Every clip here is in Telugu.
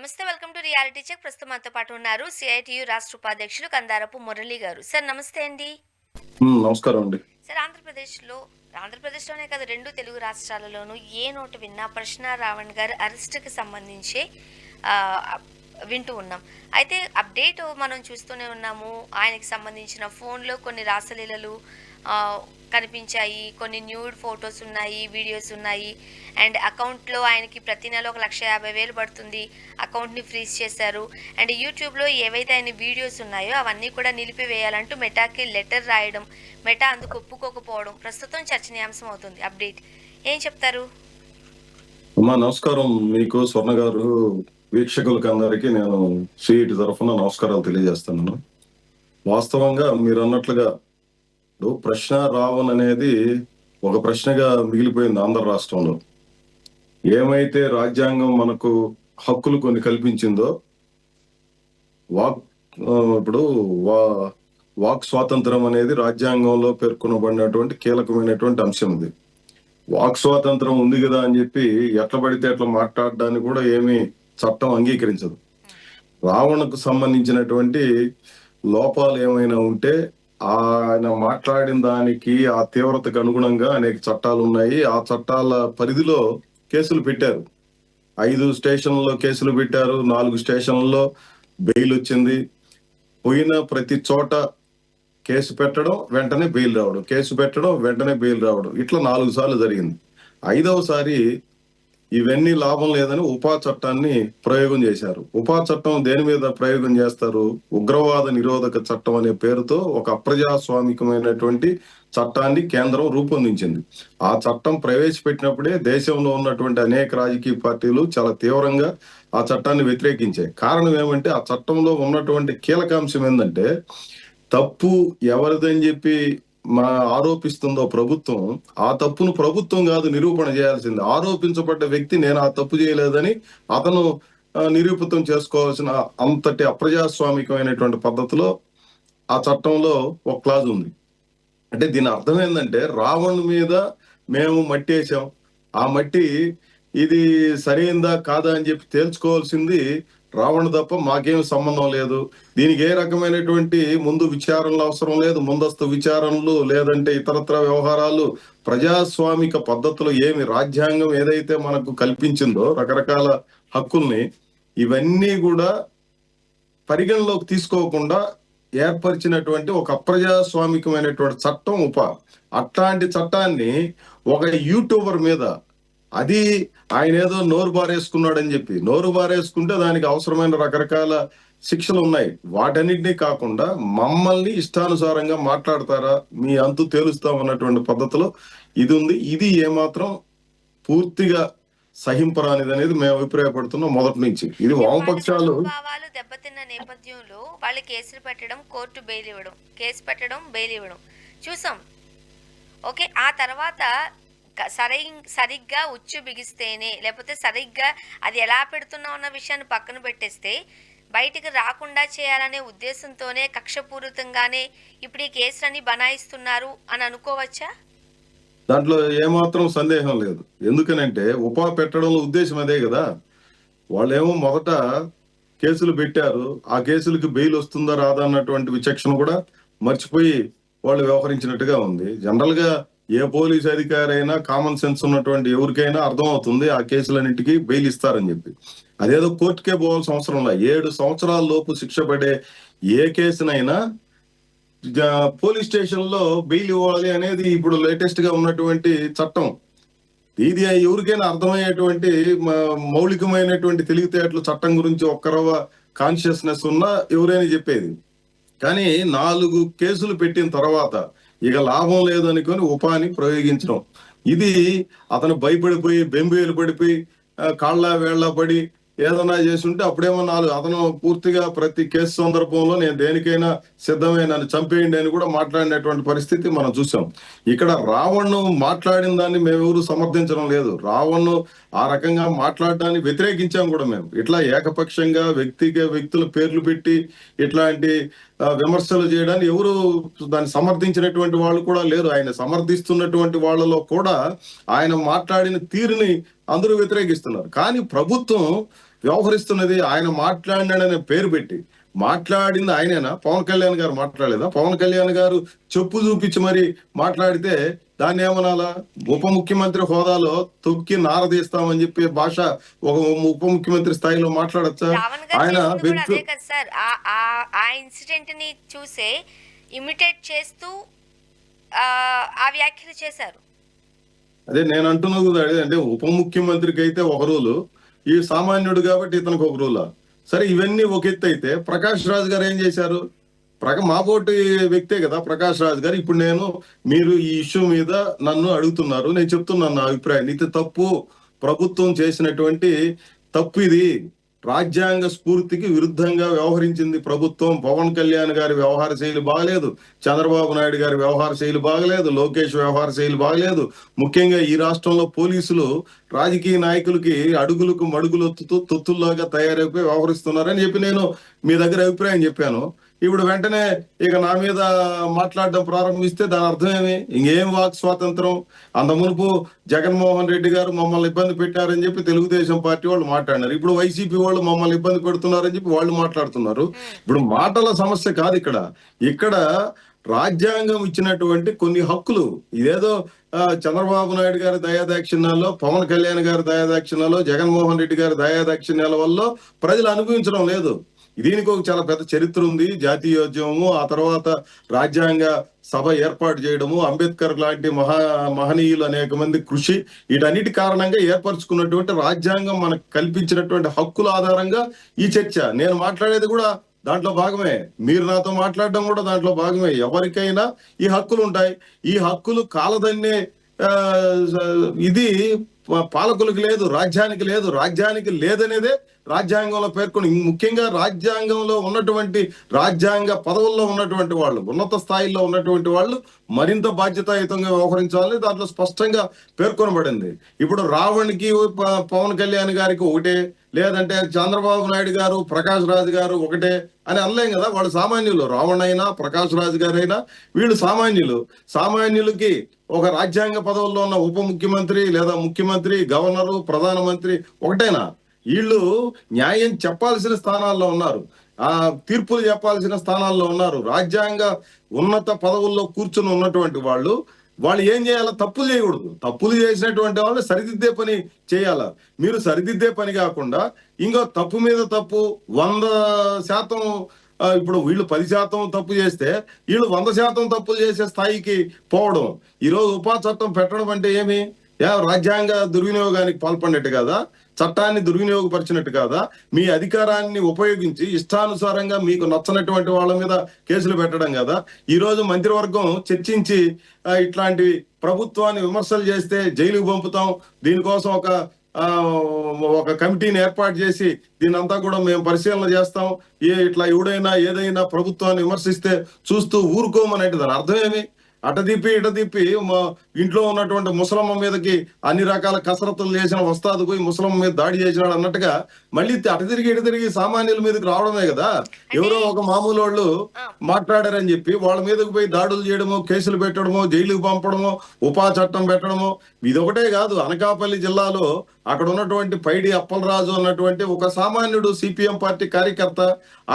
నమస్తే. Welcome to reality check. ప్రస్తుతం మనతో పాటు ఉన్నారు సిఐటియు రాష్ట్ర ఉపాధ్యక్షులు కందారపు మురళి గారు. సార్ నమస్తే అండి. నమస్కారం అండి. సార్ ఆంధ్రప్రదేశ్లోనే కాదు 2 తెలుగు రాష్ట్రాలలోనూ ఏ నోటు విన్నా ప్రశ్న రావణ్ గారు అరెస్ట్‌కి సంబంధించే ఆహ్, వింటూ ఉన్నాం. అయితే అప్డేట్ మనం చూస్తూనే ఉన్నాము. ఆయనకి సంబంధించిన ఫోన్‌లో కొన్ని రాసలీలలు కనిపించాయి. కొన్ని న్యూడ్ ఫోటోస్ ఉన్నాయి, వీడియోస్ ఉన్నాయి. అండ్ అకౌంట్‌లో ఆయనకి ప్రతి నెల ఒక 1,50,000 పడుతుంది. అకౌంట్‌ని ఫ్రీజ్ చేశారు. అండ్ యూట్యూబ్‌లో ఏవైతే ఆయన వీడియోస్ ఉన్నాయో అవన్నీ కూడా నిలిపివేయాలంటూ మెటాకి లెటర్ రాయడం, మెటా అందుకు ఒప్పుకోకపోవడం ప్రస్తుతం చర్చనీయాంశం అవుతుంది. అప్డేట్ ఏం చెప్తారు? అమ్మా నమస్కారం. మీకు స్వర్ణ గారు, వీక్షకులకు అందరికీ నేను సిఇటి తరఫున నమస్కారాలు తెలియజేస్తున్నాను. వాస్తవంగా మీరన్నట్లుగా ఇప్పుడు ప్రశ్న రావణ్ అనేది ఒక ప్రశ్నగా మిగిలిపోయింది ఆంధ్ర రాష్ట్రంలో. ఏమైతే రాజ్యాంగం మనకు హక్కులు కొన్ని కల్పించిందో వాక్ ఇప్పుడు వాక్ స్వాతంత్రం అనేది రాజ్యాంగంలో పేర్కొనబడినటువంటి కీలకమైనటువంటి అంశం ఇది. వాక్ స్వాతంత్రం ఉంది కదా అని చెప్పి ఎట్లా పడితే అట్లా మాట్లాడడానికి కూడా ఏమీ చట్టం అంగీకరించదు. రావణకు సంబంధించినటువంటి లోపాలు ఏమైనా ఉంటే ఆయన మాట్లాడిన దానికి ఆ తీవ్రతకు అనుగుణంగా అనేక చట్టాలు ఉన్నాయి. ఆ చట్టాల పరిధిలో కేసులు పెట్టారు. 5 స్టేషన్లలో కేసులు పెట్టారు. 4 స్టేషన్లలో బెయిల్ వచ్చింది. పోయిన ప్రతి చోట కేసు పెట్టడం, వెంటనే బెయిల్ రావడం, కేసు పెట్టడం, వెంటనే బెయిల్ రావడం, ఇట్లా 4 సార్లు జరిగింది. 5వసారి ఇవన్నీ లాభం లేదని ఉపా చట్టాన్ని ప్రయోగం చేశారు. ఉపా చట్టం దేని మీద ప్రయోగం చేస్తారు? ఉగ్రవాద నిరోధక చట్టం అనే పేరుతో ఒక అప్రజాస్వామికమైనటువంటి చట్టాన్ని కేంద్రం రూపొందించింది. ఆ చట్టం ప్రవేశపెట్టినప్పుడే దేశంలో ఉన్నటువంటి అనేక రాజకీయ పార్టీలు చాలా తీవ్రంగా ఆ చట్టాన్ని వ్యతిరేకించాయి. కారణం ఏమంటే ఆ చట్టంలో ఉన్నటువంటి కీలకాంశం ఏంటంటే తప్పు ఎవరిదని చెప్పి ఆరోపిస్తుందో ప్రభుత్వం, ఆ తప్పును ప్రభుత్వం కాదు నిరూపణ చేయాల్సింది. ఆరోపించబడ్డ వ్యక్తి నేను ఆ తప్పు చేయలేదని అతను నిరూపితం చేసుకోవాల్సిన అంతటి అప్రజాస్వామికమైనటువంటి పద్ధతిలో ఆ చట్టంలో ఒక క్లాజ్ ఉంది. అంటే దీని అర్థం ఏంటంటే రావణ్ మీద మేము మట్టి వేసాం, ఆ మట్టి ఇది సరైందా కాదా అని చెప్పి తేల్చుకోవాల్సింది రావణ్ తప్ప మాకేం సంబంధం లేదు. దీనికి ఏ రకమైనటువంటి ముందు విచారణలు అవసరం లేదు. ముందస్తు విచారణలు లేదంటే ఇతరత్ర వ్యవహారాలు ప్రజాస్వామిక పద్ధతులు ఏమి రాజ్యాంగం ఏదైతే మనకు కల్పించిందో రకరకాల హక్కుల్ని ఇవన్నీ కూడా పరిగణలోకి తీసుకోకుండా ఏర్పరిచినటువంటి ఒక అప్రజాస్వామికమైనటువంటి చట్టం అట్లాంటి చట్టాన్ని ఒక యూట్యూబర్ మీద అది ఆయన ఏదో నోరు బారేసుకున్నాడని చెప్పి నోరు బారేసుకుంటే దానికి అవసరమైన రకరకాల శిక్షలు ఉన్నాయి. వాటన్నిటినీ కాకుండా మమ్మల్ని ఇష్టానుసారంగా మాట్లాడతారా, మీ అంతు తేలుస్తామన్నటువంటి పద్ధతిలో ఇది ఉంది. ఇది ఏమాత్రం పూర్తిగా సహింపరానిది అనేది మేము అభిప్రాయపడుతున్నాం మొదటి నుంచి. ఇది వామపక్షాలు భావాలు దెబ్బతిన్న నేపథ్యంలో వాళ్ళు కేసులు పెట్టడం, కోర్టు బెయిల్ ఇవ్వడం, కేసు పెట్టడం, బెయిల్ ఇవ్వడం చూసాం. ఓకే, ఆ తర్వాత సరిగ్గా ఉచ్చు బిగిస్తేనే, లేకపోతే సరిగ్గా అది ఎలా పెడుతున్నాం అన్న విషయాన్ని పక్కన పెట్టేస్తే బయటికి రాకుండా చేయాలనే ఉద్దేశంతోనే కక్షపూరితంగానే ఇప్పుడు ఈ కేసులన్నీ బనాయిస్తున్నారు అని అనుకోవచ్చా? దాంట్లో ఏమాత్రం సందేహం లేదు. ఎందుకనంటే ఉపా పెట్టడంలో ఉద్దేశం అదే కదా. వాళ్ళేమో మొదట కేసులు పెట్టారు. ఆ కేసులకి బెయిల్ వస్తుందా రాదా అన్నటువంటి విచక్షణ కూడా మర్చిపోయి వాళ్ళు వ్యవహరించినట్టుగా ఉంది. జనరల్ గా ఏ పోలీస్ అధికారి అయినా కామన్ సెన్స్ ఉన్నటువంటి ఎవరికైనా అర్థం అవుతుంది ఆ కేసులన్నింటికి బెయిల్ ఇస్తారని చెప్పి. అదేదో కోర్టుకే పోవాల్సిన అవసరం లేదు. 7 సంవత్సరాల లోపు శిక్ష పడే ఏ కేసునైనా పోలీస్ స్టేషన్ లో బెయిల్ ఇవ్వాలి అనేది ఇప్పుడు లేటెస్ట్ గా ఉన్నటువంటి చట్టం. ఇది ఎవరికైనా అర్థమయ్యేటువంటి మౌలికమైనటువంటి తెలివితేటలు చట్టం గురించి ఒక్కరవ కాన్షియస్నెస్ ఉన్నా ఎవరైనా చెప్పేది. కానీ 4 కేసులు పెట్టిన తర్వాత ఇక లాభం లేదనుకొని ఉపాని ప్రయోగించడం, ఇది అతను భయపడిపోయి బెంబేలు పడిపోయి కాళ్ళ వేళ్ల పడి ఏదన్నా చేస్తుంటే అప్పుడేమో అతను పూర్తిగా ప్రతి కేసు సందర్భంలో నేను దేనికైనా సిద్ధమే, నన్ను చంపేయండి అని కూడా మాట్లాడినటువంటి పరిస్థితి మనం చూసాం. ఇక్కడ రావణ్ మాట్లాడిన దాన్ని మేమెవరు సమర్థించడం లేదు. రావణ్ ఆ రకంగా మాట్లాడడాన్ని వ్యతిరేకించాం కూడా మేము. ఇట్లా ఏకపక్షంగా వ్యక్తుల పేర్లు పెట్టి ఇట్లాంటి విమర్శలు చేయడాన్ని ఎవరు దాన్ని సమర్థించినటువంటి వాళ్ళు కూడా లేరు. ఆయన సమర్థిస్తున్నటువంటి వాళ్ళలో కూడా ఆయన మాట్లాడిన తీరుని అందరూ వ్యతిరేకిస్తున్నారు. కానీ ప్రభుత్వం వ్యవహరిస్తున్నది. ఆయన మాట్లాడినాడనే పేరు పెట్టి మాట్లాడింది ఆయనేనా? పవన్ కళ్యాణ్ గారు మాట్లాడలేదా? పవన్ కళ్యాణ్ గారు చెప్పు చూపించి మరి మాట్లాడితే దాన్ని ఏమనాలా? ఉప ముఖ్యమంత్రి హోదాలో తొక్కి నారదీస్తామని చెప్పి భాష ఒక ఉప ముఖ్యమంత్రి స్థాయిలో మాట్లాడచ్చా? రావణ్ గారు ఆయన చేసింది కూడా వ్యక్తి అదే కదా సార్. ఆ ఇన్సిడెంట్ ని చూసే ఇమిటేట్ చేస్తూ ఆ వ్యాఖ్యలు చేశారు. అదే నేను అంటున్నా కదా, అంటే ఉప ముఖ్యమంత్రికి అయితే ఒక రూలు, ఈ సామాన్యుడు కాబట్టి ఇతనికి ఒక రూలా? సరే, ఇవన్నీ ఒక ఎత్తు అయితే ప్రకాష్ రాజ్ గారు ఏం చేశారు? మాబోటి వ్యక్తే కదా ప్రకాష్ రాజ్ గారు. ఇప్పుడు మీరు ఈ ఇష్యూ మీద నన్ను అడుగుతున్నారు, నేను చెప్తున్నాను నా అభిప్రాయం. ఇది తప్పు, ప్రభుత్వం చేసినటువంటి తప్పు ఇది. రాజ్యాంగ స్ఫూర్తికి విరుద్ధంగా వ్యవహరించింది ప్రభుత్వం. పవన్ కళ్యాణ్ గారి వ్యవహార శైలి బాగలేదు, చంద్రబాబు నాయుడు గారి వ్యవహార శైలి బాగలేదు, లోకేష్ వ్యవహార శైలి బాగలేదు. ముఖ్యంగా ఈ రాష్ట్రంలో పోలీసులు రాజకీయ నాయకులకి అడుగులకు మడుగులొత్తుతూ తొత్తుల్లాగా తయారైపోయి వ్యవహరిస్తున్నారని చెప్పి నేను మీ దగ్గర అభిప్రాయం చెప్పాను. ఇప్పుడు వెంటనే ఇక నా మీద మాట్లాడడం ప్రారంభిస్తే దాని అర్థం ఏమి? ఇంకేం వాక్ స్వాతంత్రం? అంత మునుపు జగన్మోహన్ రెడ్డి గారు మమ్మల్ని ఇబ్బంది పెట్టారని చెప్పి తెలుగుదేశం పార్టీ వాళ్ళు మాట్లాడినారు. ఇప్పుడు వైసీపీ వాళ్ళు మమ్మల్ని ఇబ్బంది పెడుతున్నారని చెప్పి వాళ్ళు మాట్లాడుతున్నారు. ఇప్పుడు మాటల సమస్య కాదు ఇక్కడ. ఇక్కడ రాజ్యాంగం ఇచ్చినటువంటి కొన్ని హక్కులు, ఇదేదో చంద్రబాబు నాయుడు గారి దయాదాక్షిణ్యాల్లో, పవన్ కళ్యాణ్ గారి దయాదాక్షిణ్యాల్లో, జగన్మోహన్ రెడ్డి గారి దయాదాక్షిణ్యాల వల్ల ప్రజలు అనుభవించడం లేదు. దీనికి ఒక చాలా పెద్ద చరిత్ర ఉంది. జాతీయోద్యమము, ఆ తర్వాత రాజ్యాంగ సభ ఏర్పాటు చేయడము, అంబేద్కర్ లాంటి మహనీయులు అనేక మంది కృషి, వీటన్నిటి కారణంగా ఏర్పరచుకున్నటువంటి రాజ్యాంగం మనకు కల్పించినటువంటి హక్కుల ఆధారంగా ఈ చర్చ. నేను మాట్లాడేది కూడా దాంట్లో భాగమే, మీరు నాతో మాట్లాడడం కూడా దాంట్లో భాగమే. ఎవరికైనా ఈ హక్కులు ఉంటాయి. ఈ హక్కులు కాలదన్నే ఇది పాలకులకు లేదు, రాజ్యానికి లేదు. రాజ్యానికి లేదనేదే రాజ్యాంగంలో పేర్కొని, ముఖ్యంగా రాజ్యాంగంలో ఉన్నటువంటి రాజ్యాంగ పదవుల్లో ఉన్నటువంటి వాళ్ళు, ఉన్నత స్థాయిలో ఉన్నటువంటి వాళ్ళు మరింత బాధ్యతాయుతంగా వ్యవహరించాలని దాంట్లో స్పష్టంగా పేర్కొనబడింది. ఇప్పుడు రావణ్కి పవన్ కళ్యాణ్ గారికి ఒకటే, లేదంటే చంద్రబాబు నాయుడు గారు ప్రకాష్ రాజ్ గారు ఒకటే అని అనలేం కదా. వాళ్ళు సామాన్యులు. రావణ్ అయినా ప్రకాష్ రాజ్ గారైనా వీళ్ళు సామాన్యులు. సామాన్యులకి ఒక రాజ్యాంగ పదవుల్లో ఉన్న ఉప ముఖ్యమంత్రి లేదా ముఖ్యమంత్రి, గవర్నరు, ప్రధానమంత్రి ఒకటేనా? వీళ్ళు న్యాయం చెప్పాల్సిన స్థానాల్లో ఉన్నారు, ఆ తీర్పులు చెప్పాల్సిన స్థానాల్లో ఉన్నారు. రాజ్యాంగ ఉన్నత పదవుల్లో కూర్చుని ఉన్నటువంటి వాళ్ళు ఏం చేయాలి? తప్పులు చేయకూడదు. తప్పులు చేసినటువంటి వాళ్ళు సరిదిద్దే పని చేయాల. మీరు సరిదిద్దే పని కాకుండా ఇంకో తప్పు మీద తప్పు 100% ఇప్పుడు వీళ్ళు 10% తప్పు చేస్తే వీళ్ళు 100% తప్పులు చేసే స్థాయికి పోవడం. ఈరోజు ఉపా చట్టం పెట్టడం అంటే ఏమి? రాజ్యాంగ దుర్వినియోగానికి పాల్పడినట్టు కదా, చట్టాన్ని దుర్వినియోగపరిచినట్టు కాదా? మీ అధికారాన్ని ఉపయోగించి ఇష్టానుసారంగా మీకు నచ్చనటువంటి వాళ్ళ మీద కేసులు పెట్టడం కదా. ఈ రోజు మంత్రివర్గం చర్చించి ఇట్లాంటి ప్రభుత్వాన్ని విమర్శలు చేస్తే జైలుకు పంపుతాం, దీనికోసం ఒక కమిటీని ఏర్పాటు చేసి దీనంతా కూడా మేము పరిశీలన చేస్తాం, ఇట్లా ఎవడైనా ఏదైనా ప్రభుత్వాన్ని విమర్శిస్తే చూస్తూ ఊరుకోమనేది దాని అర్థం ఏమి? అటదిప్పి ఇటదిప్పి ఇంట్లో ఉన్నటువంటి ముసలమ్మ మీదకి అన్ని రకాల కసరత్తులు చేసిన వస్తాదు పోయి ముసలమ్మ మీద దాడి చేసినాడు అన్నట్టుగా మళ్ళీ అటు తిరిగి సామాన్యుల మీదకి రావడమే కదా. ఎవరో ఒక మామూలు వాళ్ళు మాట్లాడారని చెప్పి వాళ్ళ మీదకి పోయి దాడులు చేయడమో, కేసులు పెట్టడమో, జైలుకు పంపడమో, ఉపా చట్టం పెట్టడమో. ఇదొకటే కాదు, అనకాపల్లి జిల్లాలో అక్కడ ఉన్నటువంటి పైడి అప్పలరాజు అన్నటువంటి ఒక సామాన్యుడు సిపిఎం పార్టీ కార్యకర్త,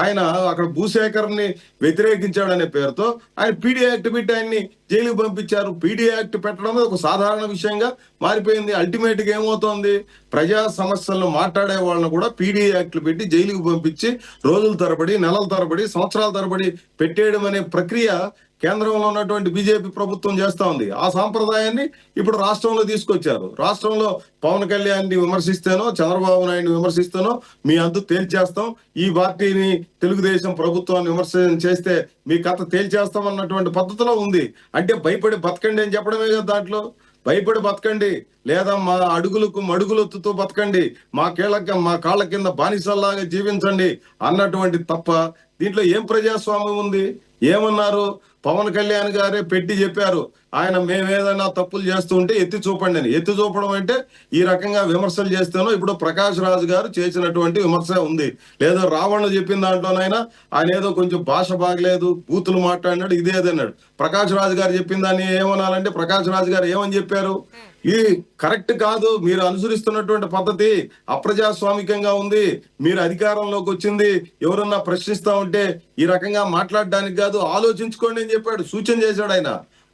ఆయన అక్కడ భూసేకరణని వ్యతిరేకించాడనే పేరుతో ఆయన పీడీ యాక్ట్ పెట్టి ఆయన్ని జైలుకు పంపించారు. పీడీ యాక్ట్ పెట్టడం ఒక సాధారణ విషయంగా మారిపోయింది. అల్టిమేట్ గా ఏమవుతోంది? ప్రజా సమస్యలను మాట్లాడే వాళ్ళని కూడా పీడీ యాక్ట్లు పెట్టి జైలుకు పంపించి రోజుల తరబడి, నెలల తరబడి, సంవత్సరాల తరబడి పెట్టేయడం అనే ప్రక్రియ కేంద్రంలో ఉన్నటువంటి బీజేపీ ప్రభుత్వం చేస్తా ఉంది. ఆ సాంప్రదాయాన్ని ఇప్పుడు రాష్ట్రంలో తీసుకొచ్చారు. రాష్ట్రంలో పవన్ కళ్యాణ్ని విమర్శిస్తేనో, చంద్రబాబు నాయుడిని విమర్శిస్తేనో మీ అంతు తేల్చేస్తాం, ఈ పార్టీని తెలుగుదేశం ప్రభుత్వాన్ని విమర్శ చేస్తే మీ కథ తేల్చేస్తాం అన్నటువంటి పద్ధతిలో ఉంది. అంటే భయపడి బతకండి అని చెప్పడమే కదా దాంట్లో. భయపడి బతకండి, లేదా మా అడుగులకు మడుగులొత్తుతూ బతకండి, మా కాళ్ళ కింద బానిసల్లాగా జీవించండి అన్నటువంటి తప్ప దీంట్లో ఏం ప్రజాస్వామ్యం ఉంది? ఏమన్నారు? పవన్ కళ్యాణ్ గారే పెట్టి చెప్పారు, ఆయన మేమేదైనా తప్పులు చేస్తూ ఉంటే ఎత్తి చూపండి అని. ఎత్తి చూపడం అంటే ఈ రకంగా విమర్శలు చేస్తేనో, ఇప్పుడు ప్రకాష్ రాజు గారు చేసినటువంటి విమర్శ ఉంది. లేదా రావణ్ చెప్పిన దాంట్లోనైనా ఆయన ఏదో కొంచెం భాష బాగలేదు, బూతులు మాట్లాడినాడు, ఇదేదన్నాడు. ప్రకాష్ రాజు గారు చెప్పిన దాన్ని ఏమనాలంటే, ప్రకాష్ రాజు గారు ఏమని చెప్పారు, ఇది కరెక్ట్ కాదు, మీరు అనుసరిస్తున్నటువంటి పద్ధతి అప్రజాస్వామికంగా ఉంది, మీరు అధికారంలోకి వచ్చింది ఎవరన్నా ప్రశ్నిస్తా ఉంటే ఈ రకంగా మాట్లాడడానికి కాదు, ఆలోచించుకోండి అని చెప్పాడు, సూచన చేశాడు ఆయన.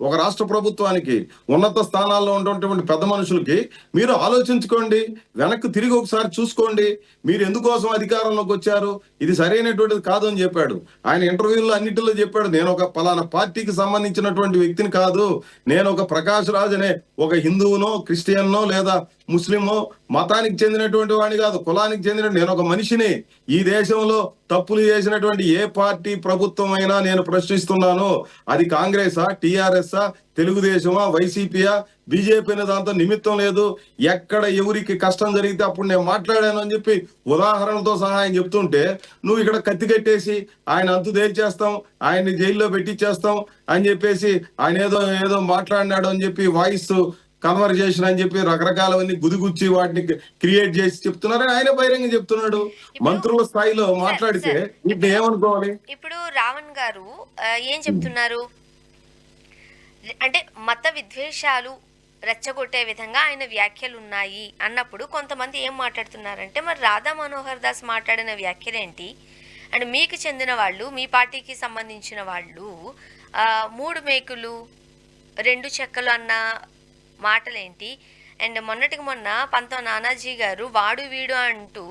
ఒక రాష్ట్ర ప్రభుత్వానికి, ఉన్నత స్థానాల్లో ఉన్నటువంటి పెద్ద మనుషులకి, మీరు ఆలోచించుకోండి, వెనక్కి తిరిగి ఒకసారి చూసుకోండి, మీరు ఎందుకోసం అధికారంలోకి వచ్చారు, ఇది సరైనటువంటిది కాదు అని చెప్పాడు. ఆయన ఇంటర్వ్యూల్లో అన్నిటిలో చెప్పాడు, నేను ఒక పలానా పార్టీకి సంబంధించినటువంటి వ్యక్తిని కాదు, నేను ఒక ప్రకాష్ రాజ్ అనే ఒక హిందువునో క్రిస్టియన్నో లేదా ముస్లిమో మతానికి చెందినటువంటి వాడిని కాదు, కులానికి చెందిన నేను ఒక మనిషిని. ఈ దేశంలో తప్పులు చేసినటువంటి ఏ పార్టీ ప్రభుత్వం అయినా నేను ప్రశ్నిస్తున్నాను, అది కాంగ్రెసా, టిఆర్ఎస్ఆ, తెలుగుదేశమా, వైసీపీయా, బీజేపీ అనే దాంతో నిమిత్తం లేదు. ఎక్కడ ఎవరికి కష్టం జరిగితే అప్పుడు నేను మాట్లాడాను అని చెప్పి ఉదాహరణలతో సహా ఆయన చెప్తుంటే, నువ్వు ఇక్కడ కత్తి కట్టేసి ఆయన అంతు తేల్చేస్తాం, ఆయన్ని జైల్లో పెట్టించేస్తాం అని చెప్పేసి, ఆయన ఏదో ఏదో మాట్లాడినాడు అని చెప్పి వాయిస్ కన్వర్జేషన్ అని చెప్పి రకరకాలవన్నీ గుదిగుచ్చి వాటిని క్రియేట్ చేసి చెప్తున్నారు. ఆయన బహిరంగ చెప్తున్నాడు. మంత్రుల స్థాయిలో మాట్లాడితే ఇప్పుడు ఏమనుకోవాలి? ఇప్పుడు రావణ్ గారు ఏం చెప్తున్నారు అంటే, మత విద్వేషాలు రెచ్చగొట్టే విధంగా ఆయన వ్యాఖ్యలు ఉన్నాయి అన్నప్పుడు కొంతమంది ఏం మాట్లాడుతున్నారంటే, మరి రాధా మనోహర్ దాస్ మాట్లాడిన వ్యాఖ్యలేంటి, అండ్ మీకు చెందిన వాళ్ళు, మీ పార్టీకి సంబంధించిన వాళ్ళు 3 మేకులు 2 చెక్కలు అన్న మాటలేంటి, అండ్ మొన్నటికి మొన్న పంతం నానాజీ గారు వాడు వీడు అంటూ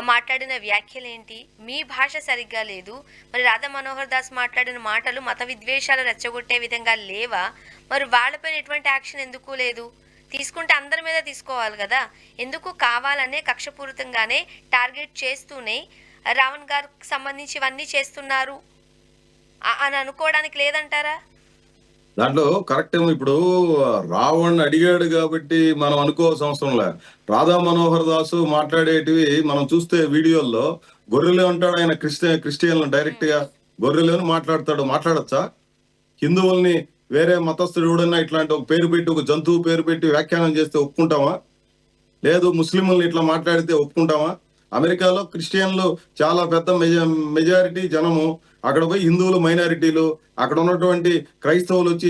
మాట్లాడిన వ్యాఖ్యలేంటి, మీ భాష సరిగ్గా లేదు, మరి రాధా మనోహర్ దాస్ మాట్లాడిన మాటలు మత విద్వేషాలు రెచ్చగొట్టే విధంగా లేవా, మరి వాళ్ళపైన ఎటువంటి యాక్షన్ ఎందుకు లేదు, తీసుకుంటే అందరి మీద తీసుకోవాలి కదా, ఎందుకు కావాలనే కక్షపూరితంగానే టార్గెట్ చేస్తూనే రావణ్ గారికి సంబంధించి ఇవన్నీ చేస్తున్నారు అని అనుకోవడానికి లేదంటారా? దాంట్లో కరెక్ట్ ఏమో. ఇప్పుడు రావణ్ అడిగాడు కాబట్టి మనం అనుకోవాల్సిన అవసరం లే. రాధా మనోహర్ దాసు మాట్లాడేటివి మనం చూస్తే వీడియోల్లో గొర్రెలే ఉంటాడు ఆయన. క్రిస్టియన్లు డైరెక్ట్ గా గొర్రెలేని మాట్లాడతాడు. మాట్లాడచ్చా? హిందువుల్ని వేరే మతస్థుడు ఎవడన్నా ఇట్లాంటి ఒక పేరు పెట్టి, ఒక జంతువు పేరు పెట్టి వ్యాఖ్యానం చేస్తే ఒప్పుకుంటామా? లేదు. ముస్లింలని ఇట్లా మాట్లాడితే ఒప్పుకుంటామా? అమెరికాలో క్రిస్టియన్లు చాలా పెద్ద మెజారిటీ జనము, అక్కడ పోయి హిందువులు మైనారిటీలు, అక్కడ ఉన్నటువంటి క్రైస్తవులు వచ్చి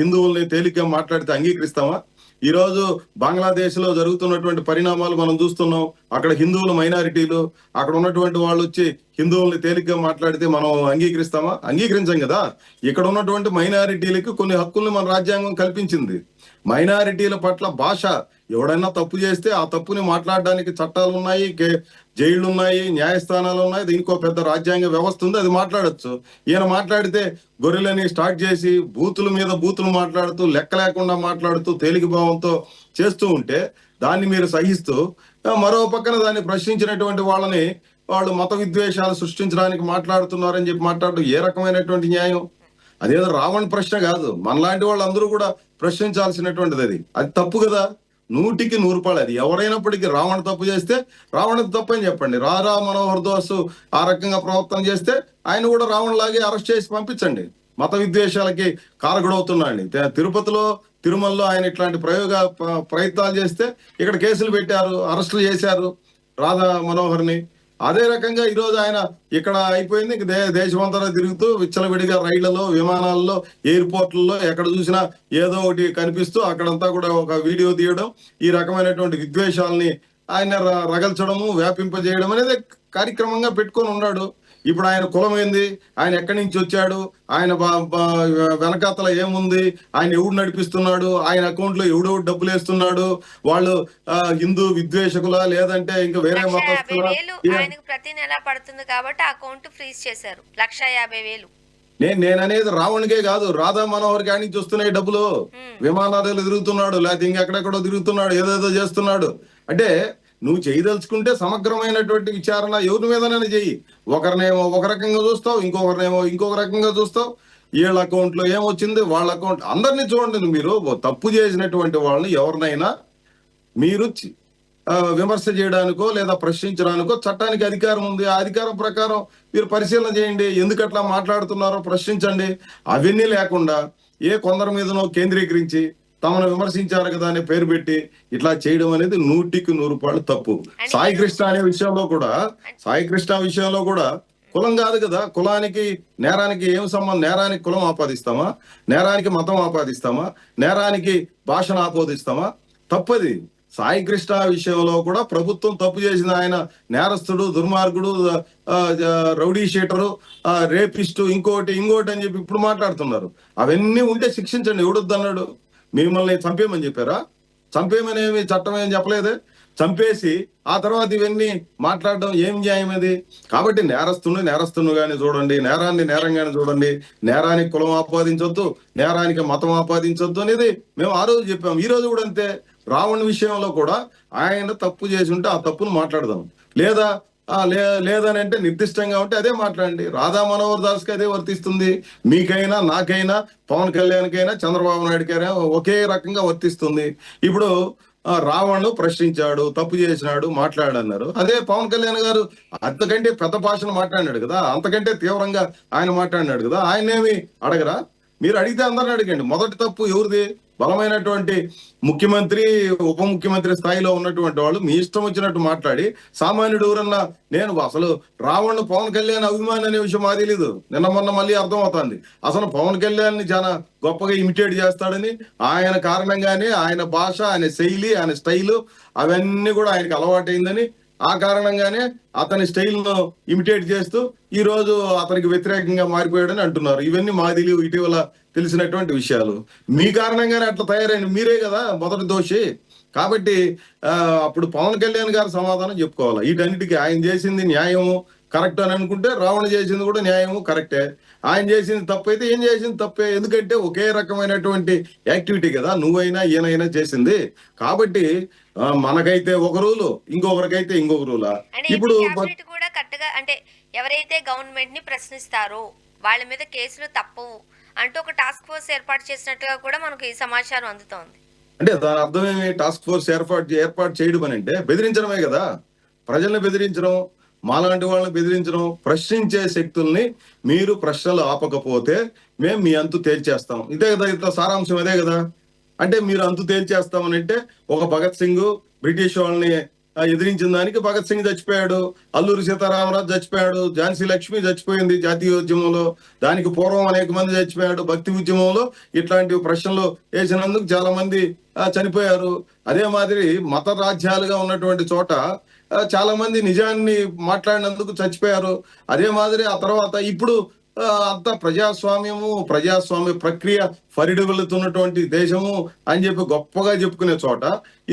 హిందువుల్ని తేలిగ్గా మాట్లాడితే అంగీకరిస్తామా? ఈ రోజు బంగ్లాదేశ్ లో జరుగుతున్నటువంటి పరిణామాలు మనం చూస్తున్నాం. అక్కడ హిందువులు మైనారిటీలు, అక్కడ ఉన్నటువంటి వాళ్ళు వచ్చి హిందువుల్ని తేలిగ్గా మాట్లాడితే మనం అంగీకరిస్తామా? అంగీకరించాం కదా. ఇక్కడ ఉన్నటువంటి మైనారిటీలకి కొన్ని హక్కుల్ని మన రాజ్యాంగం కల్పించింది. మైనారిటీల పట్ల భాష, ఎవడైనా తప్పు చేస్తే ఆ తప్పుని మాట్లాడడానికి చట్టాలు ఉన్నాయి, జైళ్లు ఉన్నాయి, న్యాయస్థానాలు ఉన్నాయి, దీనికో పెద్ద రాజ్యాంగ వ్యవస్థ ఉంది, అది మాట్లాడచ్చు. ఈయన మాట్లాడితే గొర్రెలని స్టార్ట్ చేసి బూతుల మీద బూతులు మాట్లాడుతూ, లెక్క లేకుండా మాట్లాడుతూ, తేలిక భావంతో చేస్తూ ఉంటే దాన్ని మీరు సహిస్తూ, మరో పక్కన దాన్ని ప్రశ్నించినటువంటి వాళ్ళని వాళ్ళు మత విద్వేషాలు సృష్టించడానికి మాట్లాడుతున్నారని చెప్పి మాట్లాడడం ఏ రకమైనటువంటి న్యాయం? అదేదో రావణ్ ప్రశ్న కాదు, మనలాంటి వాళ్ళందరూ కూడా ప్రశ్నించాల్సినటువంటిది. అది తప్పు కదా. 100కి 100 రూపాయలు. అది ఎవరైనప్పటికీ రావణ్ తప్పు చేస్తే రావణ్ తప్పు అని చెప్పండి. రాధా మనోహర్ దాస్ ఆ రకంగా ప్రవర్తన చేస్తే ఆయన కూడా రావణ్ లాగే అరెస్ట్ చేసి పంపించండి. మత విద్వేషాలకి కారకుడవుతున్నాడు. తిరుపతిలో, తిరుమలలో ఆయన ఇట్లాంటి ప్రయత్నాలు చేస్తే ఇక్కడ కేసులు పెట్టారు, అరెస్టులు చేశారు రాధా మనోహర్ని. అదే రకంగా ఈరోజు ఆయన ఇక్కడ అయిపోయింది. దేశమంతా తిరుగుతూ విచ్చలవిడిగా రైళ్లలో, విమానాల్లో, ఎయిర్పోర్ట్లలో ఎక్కడ చూసినా ఏదో ఒకటి కనిపిస్తూ అక్కడంతా కూడా ఒక వీడియో తీయడం, ఈ రకమైనటువంటి విద్వేషాలని ఆయన రగల్చడము, వ్యాపింపజేయడం అనేది కార్యక్రమంగా పెట్టుకొని ఉన్నాడు. ఇప్పుడు ఆయన కులం ఏంది, ఆయన ఎక్కడి నుంచి వచ్చాడు, ఆయన వెనకాతల ఏముంది, ఆయన ఎవడు నడిపిస్తున్నాడు, ఆయన అకౌంట్ లో ఎవడెవడు డబ్బులు వేస్తున్నాడు, వాళ్ళు హిందూ విద్వేషకులా లేదంటే ఇంకా వేరే మతస్థులా? ఆయనకు ప్రతి నెల పడుతుంది కాబట్టి అకౌంట్ ఫ్రీజ్ చేశారు. 1,50,000. నేననేది రావణ్కే కాదు, రాధా మనోహర్ కాడి నుంచి వస్తున్నాయి డబ్బులు. విమానాలు తిరుగుతున్నాడు, లేకపోతే ఇంకెక్కడెక్కడో తిరుగుతున్నాడు, ఏదేదో చేస్తున్నాడు. అంటే నువ్వు చేయదలుచుకుంటే సమగ్రమైనటువంటి విచారణ ఎవరి మీదనైనా చెయ్యి. ఒకరినేమో ఒక రకంగా చూస్తావు, ఇంకొకరినేమో ఇంకొక రకంగా చూస్తావు. వీళ్ళ అకౌంట్ లో ఏమొచ్చింది, వాళ్ళ అకౌంట్, అందరినీ చూడండి. మీరు తప్పు చేసినటువంటి వాళ్ళని ఎవరినైనా మీరు విమర్శ చేయడానికో లేదా ప్రశ్నించడానికో చట్టానికి అధికారం ఉంది. ఆ అధికారం ప్రకారం మీరు పరిశీలన చేయండి. ఎందుకు అట్లా మాట్లాడుతున్నారో ప్రశ్నించండి. అవన్నీ లేకుండా కొందరి మీదనో కేంద్రీకరించి తమను విమర్శించారు కదా అనే పేరు పెట్టి ఇట్లా చేయడం అనేది 100% తప్పు. అండ్ సాయి మీరు కృష్ణ అనే విషయంలో కూడా సాయి కృష్ణ విషయంలో కూడా కులం కాదు కదా. కులానికి నేరానికి ఏం సంబంధం? నేరానికి కులం ఆపాదిస్తామా? నేరానికి మతం ఆపాదిస్తామా? నేరానికి భాషను ఆపాదిస్తామా? తప్పది. సాయి కృష్ణ విషయంలో కూడా ప్రభుత్వం తప్పు చేసింది. ఆయన నేరస్తుడు, దుర్మార్గుడు, రౌడీ షీటరు, రేపిస్టు, ఇంకోటి అని చెప్పి ఇప్పుడు మాట్లాడుతున్నారు. అవన్నీ ఉంటే శిక్షించండి. ఎవడొద్దన్నాడు? మిమ్మల్ని చంపేయమని చెప్పారా? చంపేయమనేమి చట్టం ఏం చెప్పలేదే. చంపేసి ఆ తర్వాత ఇవన్నీ మాట్లాడడం ఏం న్యాయం అది? కాబట్టి నేరస్తునుగానే చూడండి, నేరాన్ని నేరంగానే చూడండి. నేరానికి కులం ఆపాదించొద్దు, నేరానికి మతం ఆపాదించొద్దు అనేది మేము ఆ రోజు చెప్పాం. ఈ రోజు కూడా అంతే. రావణ్ విషయంలో కూడా ఆయన తప్పు చేసి ఉంటే ఆ తప్పును మాట్లాడదాం. లేదా లేదని అంటే నిర్దిష్టంగా ఉంటే అదే మాట్లాడండి. రాధా మనోహర్ దాస్ కి అదే వర్తిస్తుంది. మీకైనా, నాకైనా, పవన్ కళ్యాణ్కైనా, చంద్రబాబు నాయుడుకైనా ఒకే రకంగా వర్తిస్తుంది. ఇప్పుడు రావణ్ ప్రశ్నించాడు, తప్పు చేసినాడు, మాట్లాడన్నారు. అదే పవన్ కళ్యాణ్ గారు అంతకంటే పెద్ద భాషను మాట్లాడినాడు కదా, అంతకంటే తీవ్రంగా ఆయన మాట్లాడినాడు కదా. ఆయనేమి అడగరా? మీరు అడిగితే అందరిని అడగండి. మొదటి తప్పు ఎవరిది? బలమైనటువంటి ముఖ్యమంత్రి, ఉప ముఖ్యమంత్రి స్థాయిలో ఉన్నటువంటి వాళ్ళు మీ ఇష్టం వచ్చినట్టు మాట్లాడి, సామాన్యుడు ఎవరన్నా, నేను అసలు రావణ్ పవన్ కళ్యాణ్ అభిమాని అనే విషయం మాకు తెలీదు. నిన్న మొన్న మళ్ళీ అర్థం అవుతుంది. అసలు పవన్ కళ్యాణ్ ని చాలా గొప్పగా ఇమిటేట్ చేస్తాడని, ఆయన కారణంగానే ఆయన భాష, ఆయన శైలి, ఆయన స్టైలు అవన్నీ కూడా ఆయనకి అలవాటైందని, ఆ కారణంగానే అతని స్టైల్ ను ఇమిటేట్ చేస్తూ ఈ రోజు అతనికి వ్యతిరేకంగా మారిపోయాడని అంటున్నారు. ఇవన్నీ మా తెలియవు, ఇటీవల తెలిసినటువంటి విషయాలు. మీ కారణంగానే అట్లా తయారైన మీరే కదా మొదటి దోషి. కాబట్టి అప్పుడు పవన్ కళ్యాణ్ గారు సమాధానం చెప్పుకోవాలి. వీటన్నిటికీ ఆయన చేసింది న్యాయము, కరెక్ట్ అని అనుకుంటే రావణ చేసింది కూడా న్యాయము, కరెక్టే. ఆయన చేసింది తప్పు అయితే ఏం చేసింది తప్పే. ఎందుకంటే ఒకే రకమైనటువంటి యాక్టివిటీ కదా నువ్వైనా ఈయనైనా చేసింది. కాబట్టి మనకైతే ఒక రూలు, ఇంకొకరికైతే ఇంకొక రూలా. అంటే ఇప్పుడు క్యాబినెట్ కూడా కరెక్ట్గా, అంటే ఎవరైతే గవర్నమెంట్ ని ప్రశ్నిస్తారో వాళ్ళ మీద కేసులు తప్పవు అంటూ ఒక టాస్క్ ఫోర్స్ ఏర్పాటు చేసినట్టుగా కూడా మనకు ఈ సమాచారం అందుతోంది. అంటే దాని అర్థం ఏమి? టాస్క్ ఫోర్స్ ఏర్పాటు చేయడం అని అంటే బెదిరించడమే కదా. ప్రజల్ని బెదిరించడం, మాలాంటి వాళ్ళని బెదిరించడం, ప్రశ్నించే శక్తుల్ని మీరు ప్రశ్నలు ఆపకపోతే మేము మీ అంతు తేల్చేస్తాం. ఇదే కదా, ఇట్లా సారాంశం అదే కదా. అంటే మీరు అంతు తేల్చేస్తామని అంటే ఒక భగత్ సింగ్ బ్రిటిష్ వాళ్ళని ఎదిరించిన దానికి భగత్ సింగ్ చచ్చిపోయాడు, అల్లూరి సీతారామరాజు చచ్చిపోయాడు, ఝాన్సీ లక్ష్మి చచ్చిపోయింది జాతీయోద్యమంలో, దానికి పూర్వం అనేక మంది చచ్చిపోయాడు భక్తి ఉద్యమంలో. ఇట్లాంటి ప్రశ్నలు వేసినందుకు చాలా మంది చనిపోయారు. అదే మాదిరి మత రాజ్యాలుగా ఉన్నటువంటి చోట చాలా మంది నిజాన్ని మాట్లాడినందుకు చచ్చిపోయారు. అదే మాదిరి ఆ తర్వాత ఇప్పుడు అంతా ప్రజాస్వామ్య ప్రక్రియ వెళుతున్నటువంటి దేశము అని చెప్పి గొప్పగా చెప్పుకునే చోట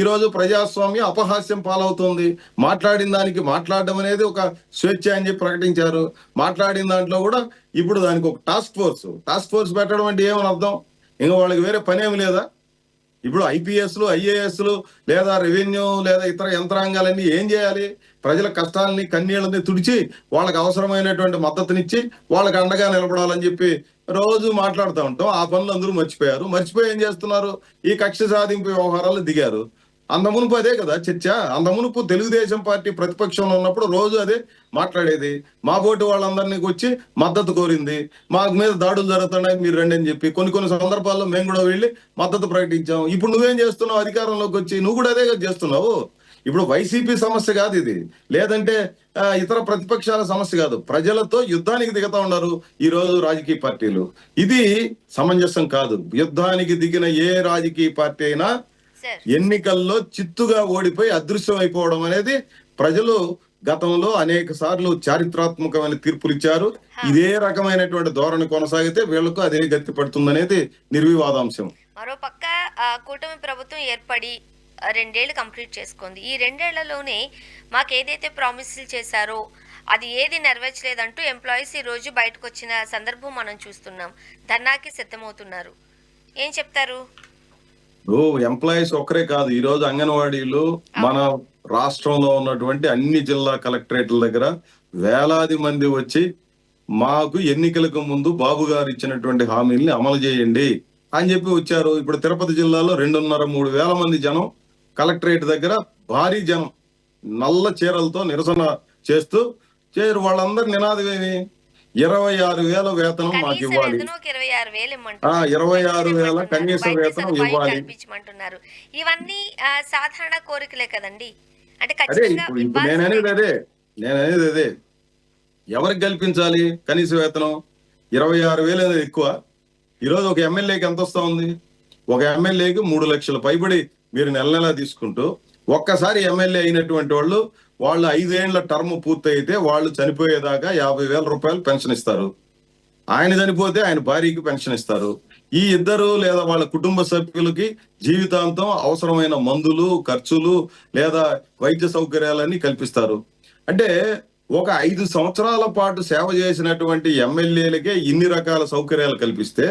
ఈరోజు ప్రజాస్వామ్యం అపహాస్యం పాలవుతుంది. మాట్లాడిన దానికి మాట్లాడడం అనేది ఒక స్వేచ్ఛ అని చెప్పి ప్రకటించారు. మాట్లాడిన దాంట్లో కూడా ఇప్పుడు దానికి ఒక టాస్క్ ఫోర్స్ పెట్టడం అంటే ఏమని అర్థం? ఇంకా వాళ్ళకి వేరే పని ఏమి లేదా? ఇప్పుడు ఐపీఎస్లు, ఐఏఎస్లు లేదా రెవెన్యూ లేదా ఇతర యంత్రాంగాలన్నీ ఏం చేయాలి? ప్రజల కష్టాలని, కన్నీళ్ళని తుడిచి వాళ్ళకి అవసరమైనటువంటి మద్దతునిచ్చి వాళ్ళకి అండగా నిలబడాలని చెప్పి రోజు మాట్లాడుతూ ఉంటాం. ఆ పనులు అందరూ మర్చిపోయి ఏం చేస్తున్నారు? ఈ కక్ష సాధింపు వ్యవహారాలు దిగారు. అంత మునుపు అదే కదా చర్చ. అంత మునుపు తెలుగుదేశం పార్టీ ప్రతిపక్షంలో ఉన్నప్పుడు రోజు అదే మాట్లాడేది. మా బోటి వాళ్ళందరినీ వచ్చి మద్దతు కోరింది. మా మీద దాడులు జరుగుతున్నాయి, మీరు రండి అని చెప్పి కొన్ని సందర్భాల్లో మేము కూడా వెళ్ళి మద్దతు ప్రకటించాం. ఇప్పుడు నువ్వేం చేస్తున్నావు? అధికారంలోకి వచ్చి నువ్వు కూడా అదే చేస్తున్నావు. ఇప్పుడు వైసీపీ సమస్య కాదు ఇది, లేదంటే ఇతర ప్రతిపక్షాల సమస్య కాదు. ప్రజలతో యుద్ధానికి దిగుతా ఉన్నారు ఈ రోజు రాజకీయ పార్టీలు. ఇది సమంజసం కాదు. యుద్ధానికి దిగిన ఏ రాజకీయ పార్టీ అయినా ఎన్నికల్లో చిత్తుగా ఓడిపోయి అదృశ్యం అయిపోవడం అనేది ప్రజలు గతంలో అనేక సార్లు చారిత్రాత్మకమైన తీర్పులు ఇచ్చారు. ఇదే రకమైనటువంటి ధోరణి కొనసాగితే వీళ్లకు అదే గతి పడుతుందనేది నిర్వివాదాంశం. మరో పక్క కూటమి ప్రభుత్వం ఏర్పడి 2 ఏళ్ళు కంప్లీట్ చేసుకుంది. ఈ 2 ఏళ్లలోనే మాకు ఏదైతే ప్రామిస్లు చేశారో అది ఏది నెరవేర్చలేదంటూ ఎంప్లాయీస్ ఈ రోజు బయటకు వచ్చిన సందర్భం మనం చూస్తున్నాం. ధర్నాకి సిద్ధమవుతున్నారు. ఏం చెప్తారు? ఎంప్లాయీస్ ఒక్కరే కాదు, ఈ రోజు అంగన్వాడీలు మన రాష్ట్రంలో ఉన్నటువంటి అన్ని జిల్లా కలెక్టరేట్ల దగ్గర వేలాది మంది వచ్చి మాకు ఎన్నికలకు ముందు బాబు గారు ఇచ్చినటువంటి హామీల్ని అమలు చేయండి అని చెప్పి వచ్చారు. ఇప్పుడు తిరుపతి జిల్లాలో 2.5-3 వేల మంది జనం కలెక్టరేట్ దగ్గర భారీ జనం నల్ల చీరలతో నిరసన చేస్తూ వాళ్ళందరి నినాదం ఏమి? 26,000 వేతనం మాకు కనీస ఇవ్వాలి. వేతనం ఒక 26,000 ఇమ్మంటున్నారు. 26,000 కనీస వైద్య వేతనం సదుపాయం ఇవ్వాలి. కల్పించమంటున్నారు. ఇవన్నీ సాధారణ కోరికలే కదండి. అంటే అదే ఖచ్చితంగా ఇప్పుడు ఇవ్వాల్సిందే. నేననేది అదే. ఎవరికి కల్పించాలి కనీస వేతనం? 26,000 అనేది ఎక్కువ. ఈరోజు ఒక ఎమ్మెల్యేకి ఎంత వస్తా ఉంది? ఒక ఎమ్మెల్యేకి 3 లక్షల పైబడి మీరు నెల నెలా తీసుకుంటూ ఒక్కసారి ఎమ్మెల్యే అయినటువంటి వాళ్ళు 5 ఏళ్ల టర్మ్ పూర్తయితే వాళ్ళు చనిపోయేదాకా 50,000 రూపాయలు పెన్షన్ ఇస్తారు. ఆయన చనిపోతే ఆయన భార్యకి పెన్షన్ ఇస్తారు. ఈ ఇద్దరు లేదా వాళ్ళ కుటుంబ సభ్యులకి జీవితాంతం అవసరమైన మందులు, ఖర్చులు లేదా వైద్య సౌకర్యాలన్నీ కల్పిస్తారు. అంటే ఒక 5 సంవత్సరాల పాటు సేవ చేసినటువంటి ఎమ్మెల్యేలకే ఇన్ని రకాల సౌకర్యాలు కల్పిస్తే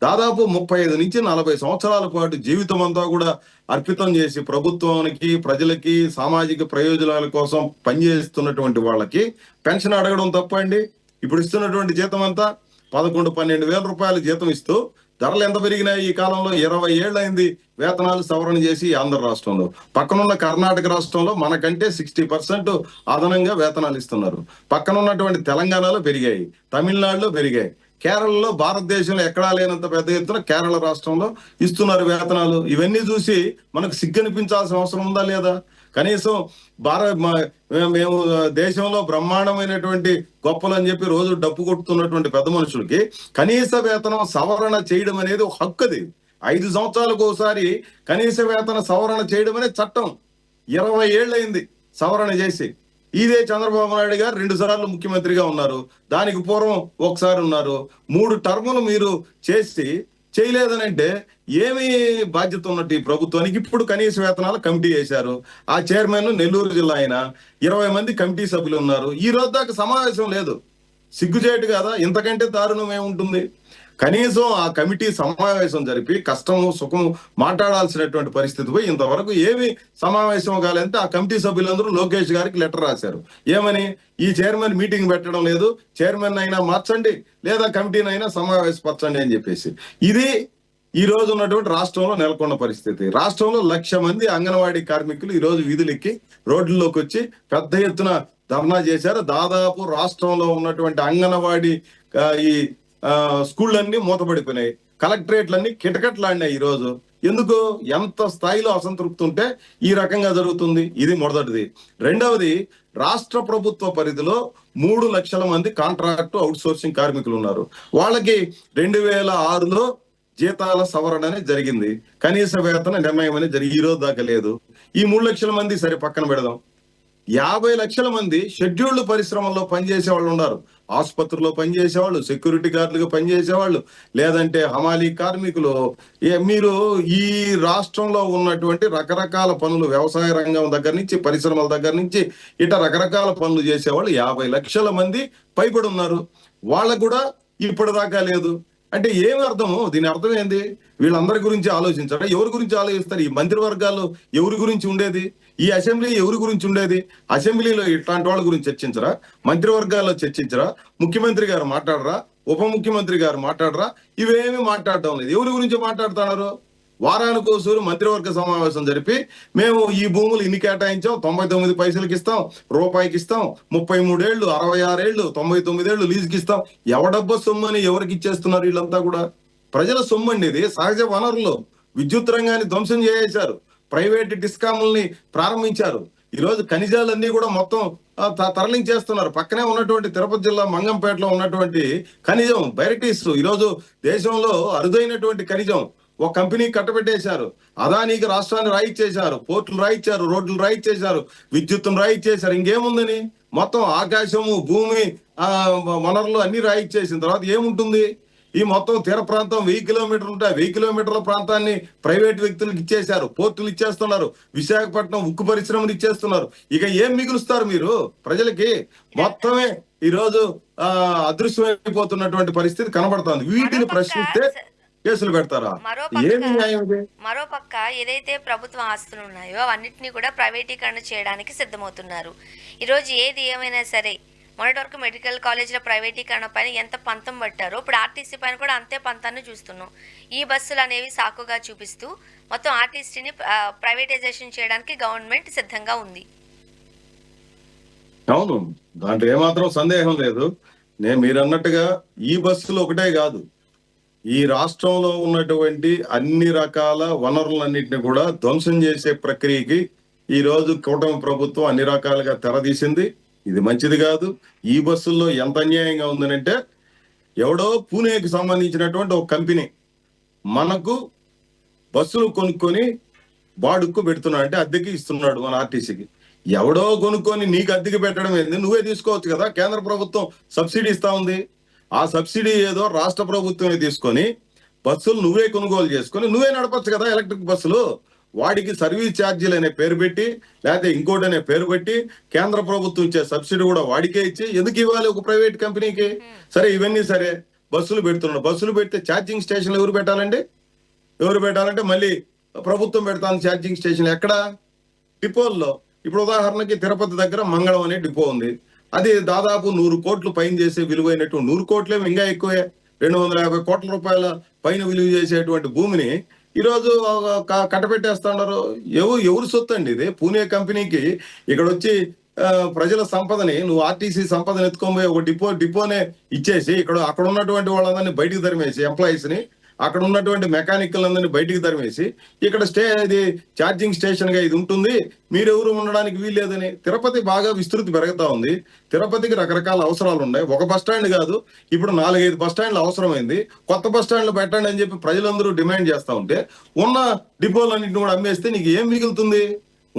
దాదాపు 35 నుంచి 40 సంవత్సరాల పాటు జీవితం అంతా కూడా అర్పితం చేసి ప్రభుత్వానికి, ప్రజలకి, సామాజిక ప్రయోజనాల కోసం పనిచేస్తున్నటువంటి వాళ్ళకి పెన్షన్ అడగడం తప్పండి? ఇప్పుడు ఇస్తున్నటువంటి జీతం అంతా 11-12 వేల రూపాయలు జీతం ఇస్తూ ధరలు ఎంత పెరిగినాయి ఈ కాలంలో? 20 ఏళ్ళైంది వేతనాలు సవరణ చేసి ఆంధ్ర రాష్ట్రంలో. పక్కనున్న కర్ణాటక రాష్ట్రంలో మనకంటే 60% అదనంగా వేతనాలు ఇస్తున్నారు. పక్కనున్నటువంటి తెలంగాణలో పెరిగాయి, తమిళనాడులో పెరిగాయి, కేరళలో భారతదేశంలో ఎక్కడా లేనంత పెద్ద ఎత్తున కేరళ రాష్ట్రంలో ఇస్తున్నారు వేతనాలు. ఇవన్నీ చూసి మనకు సిగ్గనిపించాల్సిన అవసరం ఉందా లేదా? కనీసం మేము దేశంలో బ్రహ్మాండమైనటువంటి గొప్పలు అని చెప్పి రోజు డప్పు కొట్టుతున్నటువంటి పెద్ద మనుషులకి కనీస వేతనం సవరణ చేయడం అనేది ఒక హక్కు. అది 5 సంవత్సరాలకు ఒకసారి కనీస వేతన సవరణ చేయడం అనే చట్టం 20 ఏళ్ళైంది సవరణ చేసి. ఇదే చంద్రబాబు నాయుడు గారు 2 సార్లు ముఖ్యమంత్రిగా ఉన్నారు, దానికి పూర్వం ఒకసారి ఉన్నారు. 3 టర్ములు మీరు చేయలేదనంటే ఏమి బాధ్యత ఉన్నట్టు ఈ ప్రభుత్వానికి? ఇప్పుడు కనీస వేతనాల కమిటీ వేశారు. ఆ చైర్మన్ నెల్లూరు జిల్లా ఆయన, 20 మంది కమిటీ సభ్యులు ఉన్నారు. ఈ రోజు దాకా సమావేశం లేదు. సిగ్గుచేటు కదా? ఇంతకంటే దారుణం ఏముంటుంది? కనీసం ఆ కమిటీ సమావేశం జరిపి కష్టము సుఖము మాట్లాడాల్సినటువంటి పరిస్థితి పోయి ఇంతవరకు ఏమి సమావేశం కాలేదంటే ఆ కమిటీ సభ్యులందరూ లోకేష్ గారికి లెటర్ రాశారు. ఏమని? ఈ చైర్మన్ మీటింగ్ పెట్టడం లేదు, చైర్మన్ అయినా మార్చండి లేదా కమిటీని అయినా సమావేశపరచండి అని చెప్పేసి. ఇది ఈ రోజు ఉన్నటువంటి రాష్ట్రంలో నెలకొన్న పరిస్థితి. రాష్ట్రంలో 1,00,000 మంది అంగన్వాడీ కార్మికులు ఈ రోజు వీధులెక్కి రోడ్లలోకి వచ్చి పెద్ద ఎత్తున ధర్నా చేశారు. దాదాపు రాష్ట్రంలో ఉన్నటువంటి అంగన్వాడీ ఈ స్కూళ్ళన్నీ మూతపడిపోయినాయి, కలెక్టరేట్లన్నీ కిటకట్లాడినాయి. ఈ రోజు ఎందుకు? ఎంత స్థాయిలో అసంతృప్తి ఉంటే ఈ రకంగా జరుగుతుంది. ఇది మొదటిది. రెండవది, రాష్ట్ర ప్రభుత్వ పరిధిలో 3 లక్షల మంది కాంట్రాక్టు అవుట్ సోర్సింగ్ కార్మికులు ఉన్నారు. వాళ్ళకి 2006లో జీతాల సవరణ అనేది జరిగింది, కనీస వేతన నిర్ణయం అనేది జరిగి ఈ రోజు దాకా లేదు. ఈ 3 లక్షల మంది సరే పక్కన పెడదాం. 50 లక్షల మంది షెడ్యూల్డ్ పరిశ్రమల్లో పనిచేసే వాళ్ళు ఉన్నారు. ఆసుపత్రిలో పనిచేసేవాళ్ళు, సెక్యూరిటీ గార్డులుగా పనిచేసేవాళ్ళు, లేదంటే హమాలీ కార్మికులు. మీరు ఈ రాష్ట్రంలో ఉన్నటువంటి రకరకాల పనులు, వ్యవసాయ రంగం దగ్గర నుంచి పరిశ్రమల దగ్గర నుంచి ఇట రకరకాల పనులు చేసేవాళ్ళు 50 లక్షల మంది పైబడి ఉన్నారు. వాళ్ళకు కూడా ఇప్పటిదాకా లేదు. అంటే ఏమి అర్థము? దీని అర్థం ఏంది? వీళ్ళందరి గురించి ఆలోచించారా? ఎవరి గురించి ఆలోచిస్తారు? ఈ మంత్రివర్గాల్లో ఎవరి గురించి ఉండేది? ఈ అసెంబ్లీ ఎవరి గురించి ఉండేది? అసెంబ్లీలో ఇట్లాంటి వాళ్ళ గురించి చర్చించరా? మంత్రివర్గాల్లో చర్చించరా? ముఖ్యమంత్రి గారు మాట్లాడరా? ఉప ముఖ్యమంత్రి గారు మాట్లాడరా? ఇవేమి మాట్లాడటం లేదు. ఎవరి గురించి మాట్లాడుతున్నారు? వారానికి ఒకసారి మంత్రివర్గ సమావేశం జరిపి మేము ఈ భూములు ఇన్ని కేటాయించాం, 99 పైసలకి ఇస్తాం, రూపాయికి ఇస్తాం, 33 ఏళ్ళు, 66 ఏళ్ళు, 99 ఏళ్ళు లీజుకి ఇస్తాం. ఎవడబ్బ సొమ్ము అని ఎవరికి ఇచ్చేస్తున్నారు? వీళ్ళంతా కూడా ప్రజల సొమ్ము అండి. ఇది సహజ వనరులు. విద్యుత్ రంగాన్ని ధ్వంసం చేసేశారు, ప్రైవేట్ డిస్కాముల్ని ప్రారంభించారు. ఈ రోజు ఖనిజాలన్నీ కూడా మొత్తం తరలించేస్తున్నారు. పక్కనే ఉన్నటువంటి తిరుపతి జిల్లా మంగంపేటలో ఉన్నటువంటి ఖనిజం బైరటీస్ ఈరోజు దేశంలో అరుదైనటువంటి ఖనిజం ఒక కంపెనీ కట్టబెట్టేశారు. అదానికి రాష్ట్రాన్ని రాయిచ్చేశారు, పోర్టులు రాయిచ్చారు, రోడ్లు రాయిచ్చేశారు, విద్యుత్తును రాయిచ్చేశారు. ఇంకేముందని? మొత్తం ఆకాశము, భూమి, వనరులు అన్ని రాయిచ్చేసిన తర్వాత ఏముంటుంది? ఈ మొత్తం తీర ప్రాంతం 1000 కిలోమీటర్లు ఉంటాయి. 1000 కిలోమీటర్ల ప్రాంతాన్ని ప్రైవేట్ వ్యక్తులకు ఇచ్చేశారు, పోర్టులు ఇచ్చేస్తున్నారు, విశాఖపట్నం ఉక్కు పరిశ్రమలు ఇచ్చేస్తున్నారు. ఇక ఏం మిగులుస్తారు మీరు ప్రజలకి? మొత్తమే ఈ రోజు అదృశ్యమైపోతున్నటువంటి పరిస్థితి కనబడుతుంది. వీటిని ప్రశ్నిస్తే కేసులు పెడతారా? ఏమి న్యాయం ఇది? మరోపక్క ఏదైతే ప్రభుత్వ ఆస్తులు ఉన్నాయో అవన్నిటినీ కూడా ప్రైవేటీకరణ చేయడానికి సిద్ధమవుతున్నారు. ఈరోజు ఏది ఏమైనా సరే మొన్నటి వరకు మెడికల్ కాలేజీల ప్రైవేటీకరణ పైన ఎంత పంతం పట్టారో ఇప్పుడు ఆర్టీసీ పైన కూడా అంతే పంతాన్ని చూస్తున్నాం. ఈ బస్సులు అనేవి సాకుగా చూపిస్తూ మొత్తం ఆర్టీసీని ప్రైవేటైజేషన్ చేయడానికి గవర్నమెంట్ సిద్ధంగా ఉంది. అవును, దాంట్లో ఏమాత్రం సందేహం లేదు. మీరు అన్నట్టుగా ఈ బస్సులు ఒకటే కాదు, ఈ రాష్ట్రంలో ఉన్నటువంటి అన్ని రకాల వనరులన్నింటినీ కూడా ధ్వంసం చేసే ప్రక్రియకి ఈ రోజు కూటమి ప్రభుత్వం అన్ని రకాలుగా తెరదీసింది. ఇది మంచిది కాదు. ఈ బస్సుల్లో ఎంత అన్యాయంగా ఉందనంటే, ఎవడో పూణేకి సంబంధించినటువంటి ఒక కంపెనీ మనకు బస్సులు కొనుక్కొని బాడుక్కు పెడుతున్నాడు, అంటే అద్దెకి ఇస్తున్నాడు మన ఆర్టీసీకి. ఎవడో కొనుక్కొని నీకు అద్దెకి పెట్టడం ఏంది? నువ్వే తీసుకోవచ్చు కదా. కేంద్ర ప్రభుత్వం సబ్సిడీ ఇస్తా ఉంది. ఆ సబ్సిడీ ఏదో రాష్ట్ర ప్రభుత్వమే తీసుకొని బస్సులు నువ్వే కొనుగోలు చేసుకొని నువ్వే నడపచ్చు కదా ఎలక్ట్రిక్ బస్సులు. వాడికి సర్వీస్ ఛార్జీలు అనే పేరు పెట్టి, లేకపోతే ఇంకోటి అనే పేరు పెట్టి, కేంద్ర ప్రభుత్వం ఇచ్చే సబ్సిడీ కూడా వాడికే ఇచ్చి ఎందుకు ఇవ్వాలి ఒక ప్రైవేట్ కంపెనీకి? సరే, ఇవన్నీ సరే, బస్సులు పెడుతున్నాడు. బస్సులు పెడితే ఛార్జింగ్ స్టేషన్లు ఎవరు పెట్టాలండి? ఎవరు పెట్టాలంటే మళ్ళీ ప్రభుత్వం పెడతాను ఛార్జింగ్ స్టేషన్. ఎక్కడ? డిపోల్లో. ఇప్పుడు ఉదాహరణకి తిరుపతి దగ్గర మంగళం అనే డిపో ఉంది. అది దాదాపు 100 కోట్లు పైన చేసే విలువైనటువంటి, 100 కోట్లేమో ఇంకా ఎక్కువే, 250 కోట్ల రూపాయల పైన విలువ చేసేటువంటి భూమిని ఈరోజు కట్టబెట్టేస్తున్నారు. ఎవరు సొత్తు అండి ఇది? పూణే కంపెనీకి ఇక్కడ వచ్చి ప్రజల సంపదని, నువ్వు ఆర్టీసీ సంపదను ఎత్తుకొని ఒక డిపోనే ఇచ్చేసి అక్కడ ఉన్నటువంటి వాళ్ళందరినీ బయటికి తరిమేసి, ఎంప్లాయీస్ ని, అక్కడ ఉన్నటువంటి మెకానికల్ అందరినీ బయటికి తరిమేసి, ఇక్కడ ఇది ఛార్జింగ్ స్టేషన్ గా ఇది ఉంటుంది, మీరెవరు ఉండడానికి వీల్లేదని. తిరుపతి బాగా విస్తృతి పెరుగుతా ఉంది. తిరుపతికి రకరకాల అవసరాలు ఉన్నాయి. ఒక బస్ స్టాండ్ కాదు, ఇప్పుడు 4-5 బస్ స్టాండ్లు అవసరమైంది. కొత్త బస్ స్టాండ్లు పెట్టండి అని చెప్పి ప్రజలందరూ డిమాండ్ చేస్తా ఉంటే, ఉన్న డిపోలన్నింటిని కూడా అమ్మేస్తే నీకు ఏం మిగులుతుంది?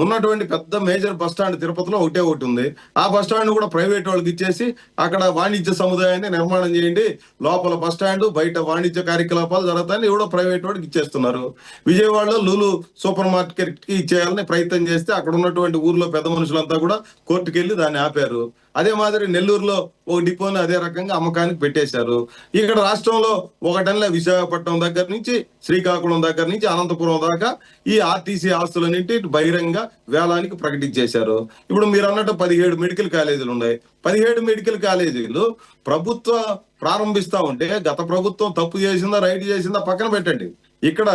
ఉన్నటువంటి పెద్ద మేజర్ బస్ స్టాండ్ తిరుపతిలో ఒకటే ఒకటి ఉంది. ఆ బస్ స్టాండ్ కూడా ప్రైవేట్ వాళ్ళకి ఇచ్చేసి అక్కడ వాణిజ్య సముదాయాన్ని నిర్మాణం చేయండి. లోపల బస్ స్టాండ్, బయట వాణిజ్య కార్యకలాపాలు జరుగుతాయని ఎవడో ప్రైవేట్ వాడికి ఇచ్చేస్తున్నారు. విజయవాడలో లూలు సూపర్ మార్కెట్ కి ఇచ్చేయాలని ప్రయత్నం చేస్తే అక్కడ ఉన్నటువంటి ఊర్లో పెద్ద మనుషులంతా కూడా కోర్టుకు వెళ్ళి దాన్ని ఆపారు. అదే మాదిరి నెల్లూరులో ఒక డిపోని అదే రకంగా అమ్మకానికి పెట్టేశారు. ఇక్కడ రాష్ట్రంలో ఒకటన్లే విశాఖపట్నం దగ్గర నుంచి, శ్రీకాకుళం దగ్గర నుంచి అనంతపురం దాకా ఈ ఆర్టీసీ ఆస్తులన్నింటి బహిరంగ వేలానికి ప్రకటించేశారు. ఇప్పుడు మీరు అన్నట్టు 17 మెడికల్ కాలేజీలు ఉన్నాయి. 17 మెడికల్ కాలేజీలు ప్రభుత్వం ప్రారంభిస్తా ఉంటే, గత ప్రభుత్వం తప్పు చేసిందా రైట్ చేసిందా పక్కన పెట్టండి. ఇక్కడ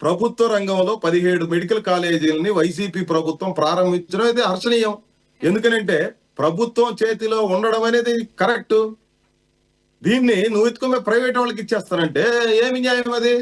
ప్రభుత్వ రంగంలో 17 మెడికల్ కాలేజీలని వైసీపీ ప్రభుత్వం ప్రారంభించడం అయితే హర్షణీయం. ఎందుకనంటే ప్రభుత్వం చేతిలో ఉండడం అనేది కరెక్ట్. దీన్ని నువ్వు ఎత్తుకునే ప్రైవేట్ వాళ్ళకి ఇచ్చేస్తానంటే ఏమి న్యాయం అది?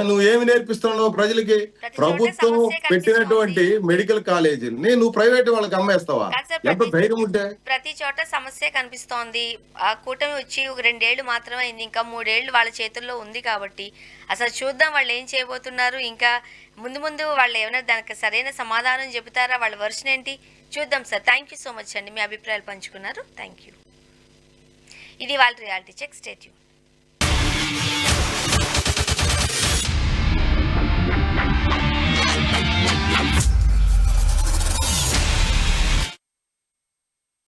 నువ్వు ఏమి నేర్పిస్తున్నావు ప్రజలకి? ప్రభుత్వం పెట్టినటువంటి మెడికల్ కాలేజీని నువ్వు ప్రైవేట్ వాళ్ళకి అమ్మేస్తావా? ఎంత ధైర్యం ఉంటే? ప్రతి చోట సమస్య కనిపిస్తోంది. ఆ కూటమి వచ్చి 2 ఏళ్లు మాత్రమే అయింది, ఇంకా 3 ఏళ్లు వాళ్ళ చేతుల్లో ఉంది కాబట్టి అసలు చూద్దాం వాళ్ళు ఏం చేయబోతున్నారు. ఇంకా ముందు వాళ్ళు ఏమైనా దానికి సరైన సమాధానం చెబుతారా? వాళ్ళ వర్షన్ ఏంటి చూద్దాం. Sir, thank you so much అండి, మీ అభిప్రాయాలు పంచుకున్నారు. Thank you. ఇది వాళ్ళ రియాలిటీ చెక్. Stay tuned.